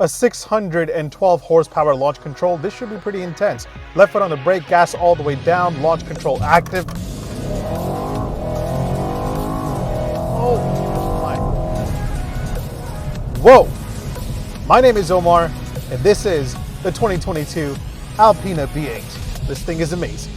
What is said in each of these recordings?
A 612 horsepower launch control. This should be pretty intense. Left foot on the brake, gas all the way down, launch control active. Oh my. Whoa. My name is Omar, and this is the 2022 Alpina B8. This thing is amazing.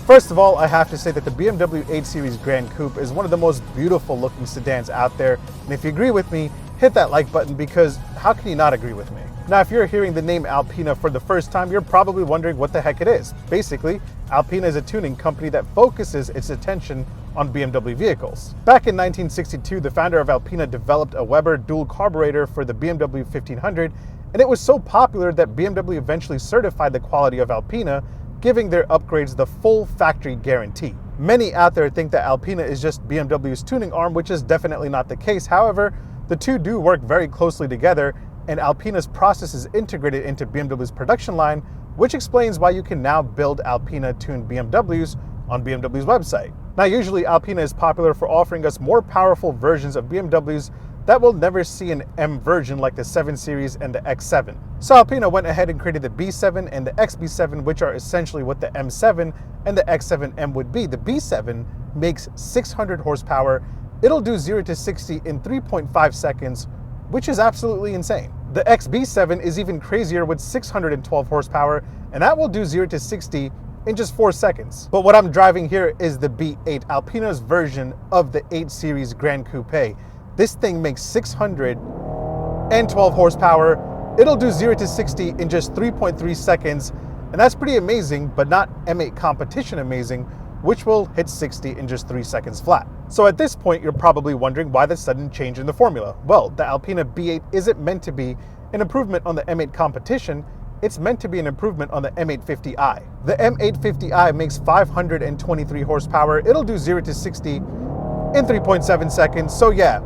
First of all, I have to say that the BMW 8 Series Gran Coupe is one of the most beautiful looking sedans out there. And if you agree with me, hit that like button, because how can you not agree with me? Now, if you're hearing the name Alpina for the first time, you're probably wondering what the heck it is. Basically, Alpina is a tuning company that focuses its attention on BMW vehicles. Back in 1962, the founder of Alpina developed a Weber dual carburetor for the BMW 1500, and it was so popular that BMW eventually certified the quality of Alpina, giving their upgrades the full factory guarantee. Many out there think that Alpina is just BMW's tuning arm, which is definitely not the case. However, the two do work very closely together, and Alpina's process is integrated into BMW's production line, which explains why you can now build Alpina-tuned BMWs on BMW's website. Now, usually Alpina is popular for offering us more powerful versions of BMWs that will never see an M version like the 7 Series and the X7. So Alpina went ahead and created the B7 and the XB7, which are essentially what the M7 and the X7M would be. The B7 makes 600 horsepower. It'll do 0 to 60 in 3.5 seconds, which is absolutely insane. The XB7 is even crazier with 612 horsepower, and that will do 0 to 60 in just 4 seconds. But what I'm driving here is the B8, Alpina's version of the 8 Series Gran Coupe. This thing makes 612 horsepower. It'll do 0 to 60 in just 3.3 seconds. And that's pretty amazing, but not M8 competition amazing, which will hit 60 in just 3 seconds flat. So at this point, you're probably wondering why the sudden change in the formula. Well, the Alpina B8 isn't meant to be an improvement on the M8 competition. It's meant to be an improvement on the M850i. The M850i makes 523 horsepower. It'll do 0 to 60 in 3.7 seconds. So yeah,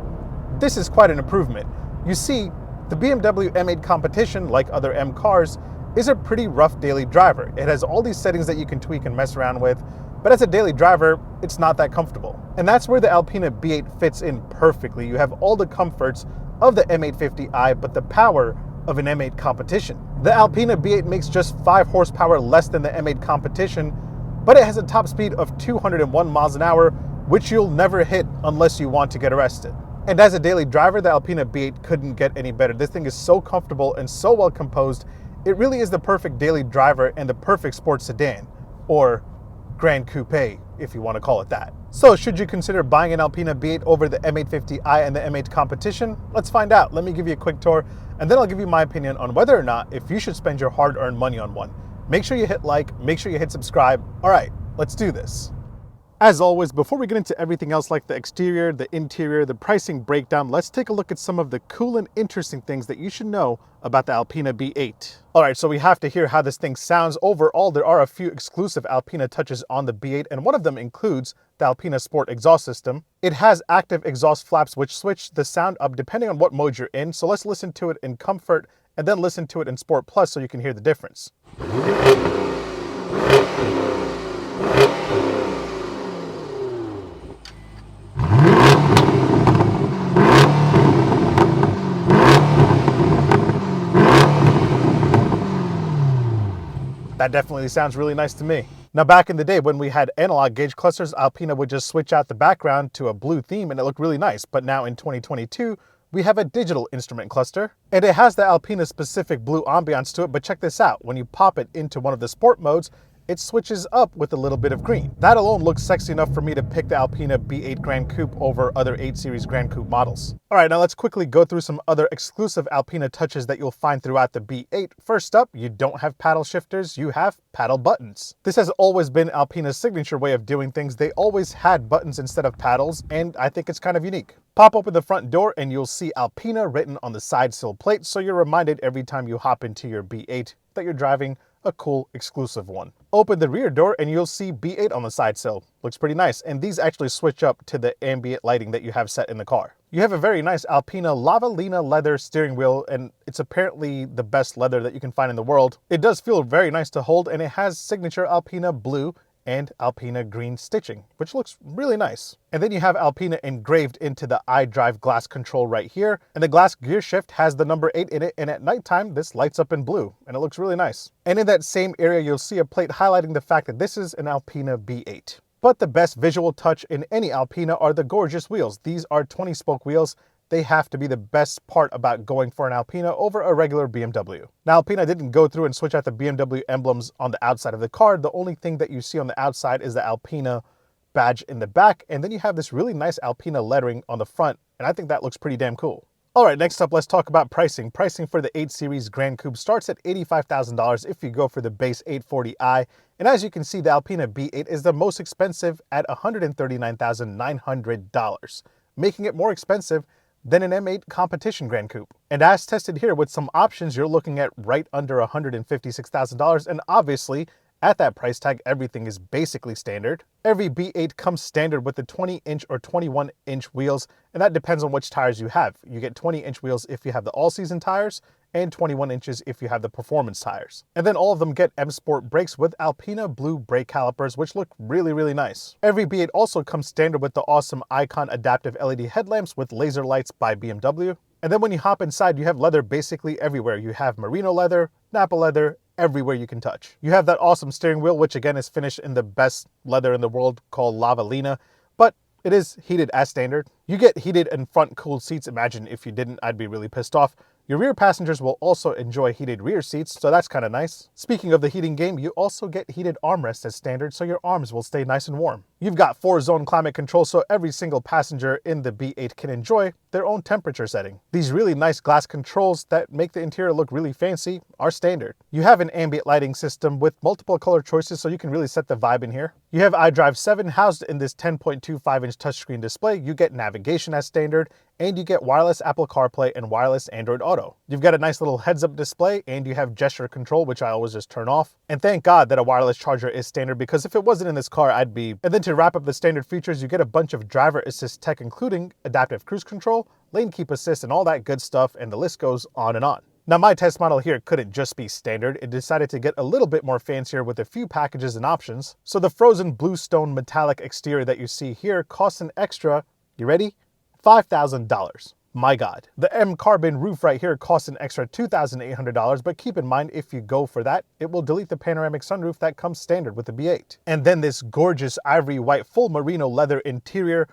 this is quite an improvement. You see, the BMW M8 competition, like other M cars, is a pretty rough daily driver. It has all these settings that you can tweak and mess around with, but as a daily driver, it's not that comfortable. And that's where the Alpina B8 fits in perfectly. You have all the comforts of the M850i, but the power of an M8 competition. The Alpina B8 makes just 5 horsepower less than the M8 competition, but it has a top speed of 201 miles an hour, which you'll never hit unless you want to get arrested. And as a daily driver, the Alpina B8 couldn't get any better. This thing is so comfortable and so well composed. It really is the perfect daily driver and the perfect sports sedan, or Gran Coupe, if you want to call it that. So should you consider buying an Alpina B8 over the M850i and the M8 competition? Let's find out. Let me give you a quick tour, and then I'll give you my opinion on whether or not if you should spend your hard-earned money on one. Make sure you hit like, make sure you hit subscribe. All right, let's do this. As always, before we get into everything else like the exterior, the interior, the pricing breakdown, let's take a look at some of the cool and interesting things that you should know about the Alpina B8. All right, so we have to hear how this thing sounds. Overall, there are a few exclusive Alpina touches on the B8, and one of them includes the Alpina Sport exhaust system. It has active exhaust flaps which switch the sound up depending on what mode you're in. So let's listen to it in Comfort and then listen to it in Sport Plus so you can hear the difference. That definitely sounds really nice to me. Now, back in the day when we had analog gauge clusters, Alpina would just switch out the background to a blue theme and it looked really nice. But now in 2022, we have a digital instrument cluster, and it has the Alpina specific blue ambiance to it. But check this out. When you pop it into one of the sport modes, it switches up with a little bit of green. That alone looks sexy enough for me to pick the Alpina B8 Gran Coupe over other 8 Series Gran Coupe models. All right, now let's quickly go through some other exclusive Alpina touches that you'll find throughout the B8. First up, you don't have paddle shifters, you have paddle buttons. This has always been Alpina's signature way of doing things. They always had buttons instead of paddles, and I think it's kind of unique. Pop open the front door and you'll see Alpina written on the side sill plate, so you're reminded every time you hop into your B8 that you're driving a cool exclusive one. Open the rear door and you'll see B8 on the side sill. Looks pretty nice, and these actually switch up to the ambient lighting that you have set in the car. You have a very nice Alpina Lavalina leather steering wheel, and it's apparently the best leather that you can find in the world. It does feel very nice to hold, and it has signature Alpina blue and Alpina green stitching, which looks really nice. And then you have Alpina engraved into the iDrive glass control right here, and the glass gear shift has the number 8 in it, and at nighttime this lights up in blue, and it looks really nice. And in that same area you'll see a plate highlighting the fact that this is an Alpina B8. But the best visual touch in any Alpina are the gorgeous wheels. These are 20-spoke wheels. They have to be the best part about going for an Alpina over a regular BMW. Now, Alpina didn't go through and switch out the BMW emblems on the outside of the car. The only thing that you see on the outside is the Alpina badge in the back, and then you have this really nice Alpina lettering on the front, and I think that looks pretty damn cool. All right, next up, let's talk about pricing. Pricing for the 8 Series Gran Coupe starts at $85,000 if you go for the base 840i. And as you can see, the Alpina B8 is the most expensive at $139,900, making it more expensive than an M8 competition Gran Coupe. And as tested here with some options, you're looking at right under $156,000, and obviously, at that price tag, everything is basically standard. Every B8 comes standard with the 20-inch or 21-inch wheels, and that depends on which tires you have. You get 20-inch wheels if you have the all-season tires, and 21 inches if you have the performance tires. And then all of them get M Sport brakes with Alpina blue brake calipers, which look really, really nice. Every B8 also comes standard with the awesome Icon adaptive LED headlamps with laser lights by BMW. And then when you hop inside, you have leather basically everywhere. You have merino leather, Nappa leather, everywhere you can touch. You have that awesome steering wheel, which again is finished in the best leather in the world called Lavalina, but it is heated as standard. You get heated and front cooled seats. Imagine if you didn't, I'd be really pissed off. Your rear passengers will also enjoy heated rear seats, so that's kind of nice. Speaking of the heating game, you also get heated armrests as standard, so your arms will stay nice and warm. You've got 4-zone climate control, so every single passenger in the B8 can enjoy their own temperature setting. These really nice glass controls that make the interior look really fancy are standard. You have an ambient lighting system with multiple color choices, so you can really set the vibe in here. You have iDrive 7 housed in this 10.25-inch touchscreen display. You get navigation as standard, and you get wireless Apple CarPlay and wireless Android Auto. You've got a nice little heads-up display, and you have gesture control, which I always just turn off. And thank God that a wireless charger is standard, because if it wasn't in this car, I'd be... And then to wrap up the standard features, you get a bunch of driver assist tech, including adaptive cruise control, lane keep assist, and all that good stuff, and the list goes on and on. Now, my test model here couldn't just be standard. It decided to get a little bit more fancier with a few packages and options. So the frozen bluestone metallic exterior that you see here costs an extra, you ready? $5,000. My God. The M Carbon roof right here costs an extra $2,800, but keep in mind, if you go for that, it will delete the panoramic sunroof that comes standard with the B8. And then this gorgeous ivory white full merino leather interior,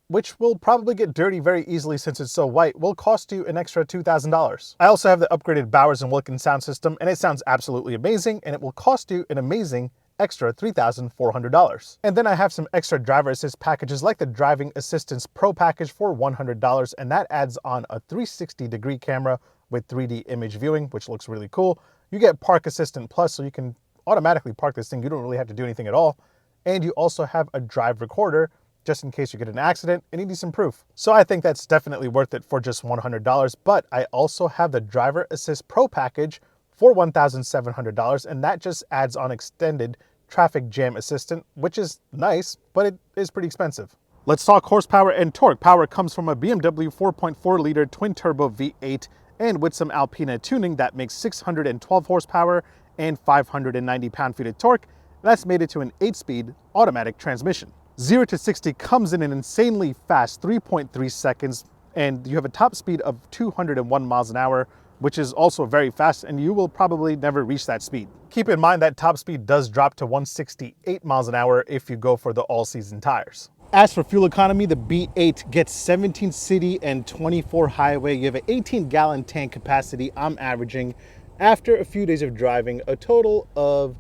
which will probably get dirty very easily since it's so white, will cost you an extra $2,000. I also have the upgraded Bowers & Wilkins sound system, and it sounds absolutely amazing, and it will cost you an amazing extra $3,400. And then I have some extra driver assist packages like the Driving Assistance Pro package for $100, and that adds on a 360-degree camera with 3D image viewing, which looks really cool. You get Park Assistant Plus, so you can automatically park this thing. You don't really have to do anything at all. And you also have a drive recorder, just in case you get in an accident and you need some proof. So I think that's definitely worth it for just $100, but I also have the Driver Assist Pro package for $1,700, and that just adds on extended traffic jam assistant, which is nice, but it is pretty expensive. Let's talk horsepower and torque. Power comes from a BMW 4.4-liter twin-turbo V8, and with some Alpina tuning, that makes 612 horsepower and 590 pound-feet of torque. That's made it to an 8-speed automatic transmission. 0 to 60 comes in an insanely fast 3.3 seconds, and you have a top speed of 201 miles an hour, which is also very fast, and you will probably never reach that speed. Keep in mind that top speed does drop to 168 miles an hour if you go for the all-season tires. As for fuel economy, the B8 gets 17 city and 24 highway. You have an 18-gallon tank capacity. I'm averaging, after a few days of driving, a total of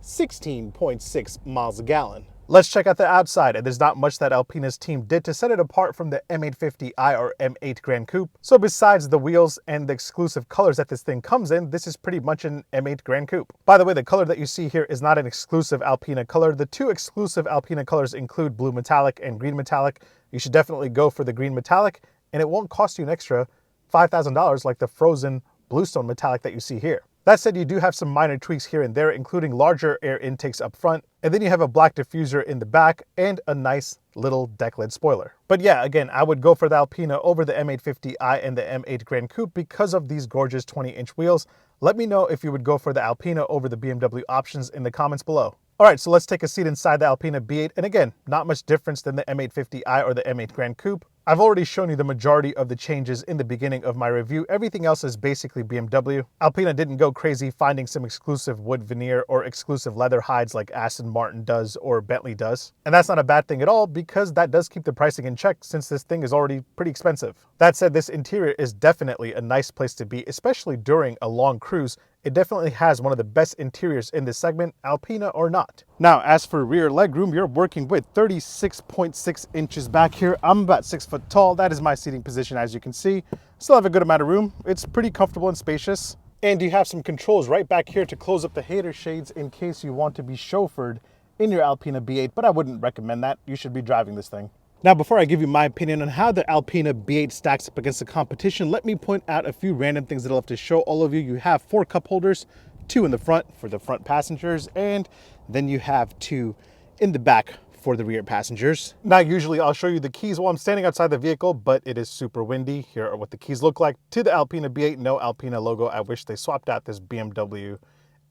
16.6 miles a gallon. Let's check out the outside, and there's not much that Alpina's team did to set it apart from the M850i or M8 Gran Coupe. So besides the wheels and the exclusive colors that this thing comes in, this is pretty much an M8 Gran Coupe. By the way, the color that you see here is not an exclusive Alpina color. The two exclusive Alpina colors include blue metallic and green metallic. You should definitely go for the green metallic, and it won't cost you an extra $5,000 like the frozen bluestone metallic that you see here. That said, you do have some minor tweaks here and there, including larger air intakes up front, and then you have a black diffuser in the back and a nice little deck lid spoiler. But yeah, again, I would go for the Alpina over the M850i and the M8 Gran Coupe because of these gorgeous 20-inch wheels. Let me know if you would go for the Alpina over the BMW options in the comments below. All right, so let's take a seat inside the Alpina B8, and again, not much difference than the M850i or the M8 Gran Coupe. I've already shown you the majority of the changes in the beginning of my review. Everything else is basically BMW. Alpina didn't go crazy finding some exclusive wood veneer or exclusive leather hides like Aston Martin does or Bentley does. And that's not a bad thing at all because that does keep the pricing in check since this thing is already pretty expensive. That said, this interior is definitely a nice place to be, especially during a long cruise. It definitely has one of the best interiors in this segment, Alpina or not. Now, as for rear legroom, you're working with 36.6 inches back here. I'm about 6 foot tall. That is my seating position, as you can see. Still have a good amount of room. It's pretty comfortable and spacious. And you have some controls right back here to close up the hater shades in case you want to be chauffeured in your Alpina B8, but I wouldn't recommend that. You should be driving this thing. Now, before I give you my opinion on how the Alpina B8 stacks up against the competition, let me point out a few random things that I'll have to show all of you. You have 4 cup holders, 2 in the front for the front passengers, and then you have 2 in the back for the rear passengers. Now, usually I'll show you the keys while I'm standing outside the vehicle, but it is super windy. Here are what the keys look like. To the Alpina B8, no Alpina logo. I wish they swapped out this BMW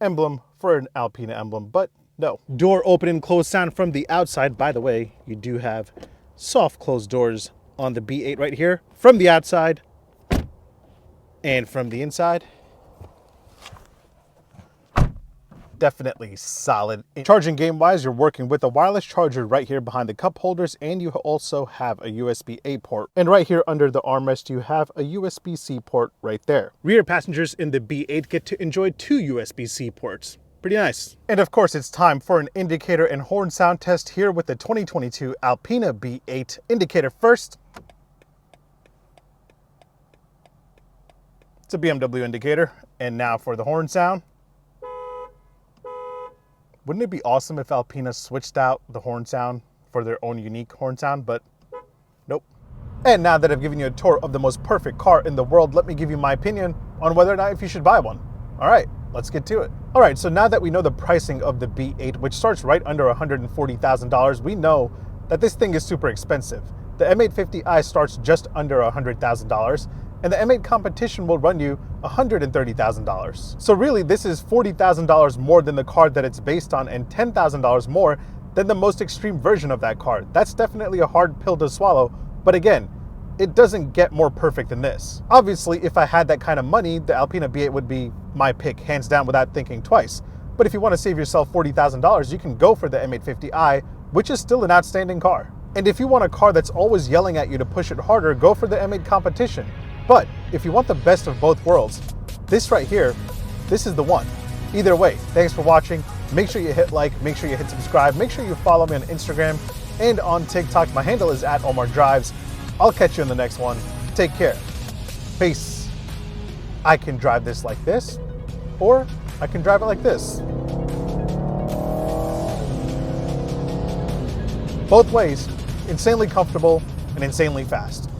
emblem for an Alpina emblem, but no. Door open and close sound from the outside. By the way, you do have soft closed doors on the B8 right here, from the outside and from the inside. Definitely solid. Charging game wise, you're working with a wireless charger right here behind the cup holders, and you also have a USB-A port. And right here under the armrest, you have a USB-C port right there. Rear passengers in the B8 get to enjoy 2 USB-C ports. Pretty nice. And of course, it's time for an indicator and horn sound test here with the 2022 Alpina B8. Indicator first. It's a BMW indicator. And now for the horn sound. Wouldn't it be awesome if Alpina switched out the horn sound for their own unique horn sound, but nope. And now that I've given you a tour of the most perfect car in the world, let me give you my opinion on whether or not if you should buy one. All right, let's get to it. All right, so now that we know the pricing of the B8, which starts right under $140,000, we know that this thing is super expensive. The M850i starts just under $100,000, and the M8 competition will run you $130,000. So really, this is $40,000 more than the car that it's based on and $10,000 more than the most extreme version of that car. That's definitely a hard pill to swallow, but again, it doesn't get more perfect than this. Obviously, if I had that kind of money, the Alpina B8 would be my pick, hands down, without thinking twice. But if you want to save yourself $40,000, you can go for the M850i, which is still an outstanding car. And if you want a car that's always yelling at you to push it harder, go for the M8 competition. But if you want the best of both worlds, this right here, this is the one. Either way, thanks for watching. Make sure you hit like, make sure you hit subscribe, make sure you follow me on Instagram and on TikTok. My handle is @OmarDrives. I'll catch you in the next one. Take care. Peace. I can drive this like this, or I can drive it like this. Both ways, insanely comfortable and insanely fast.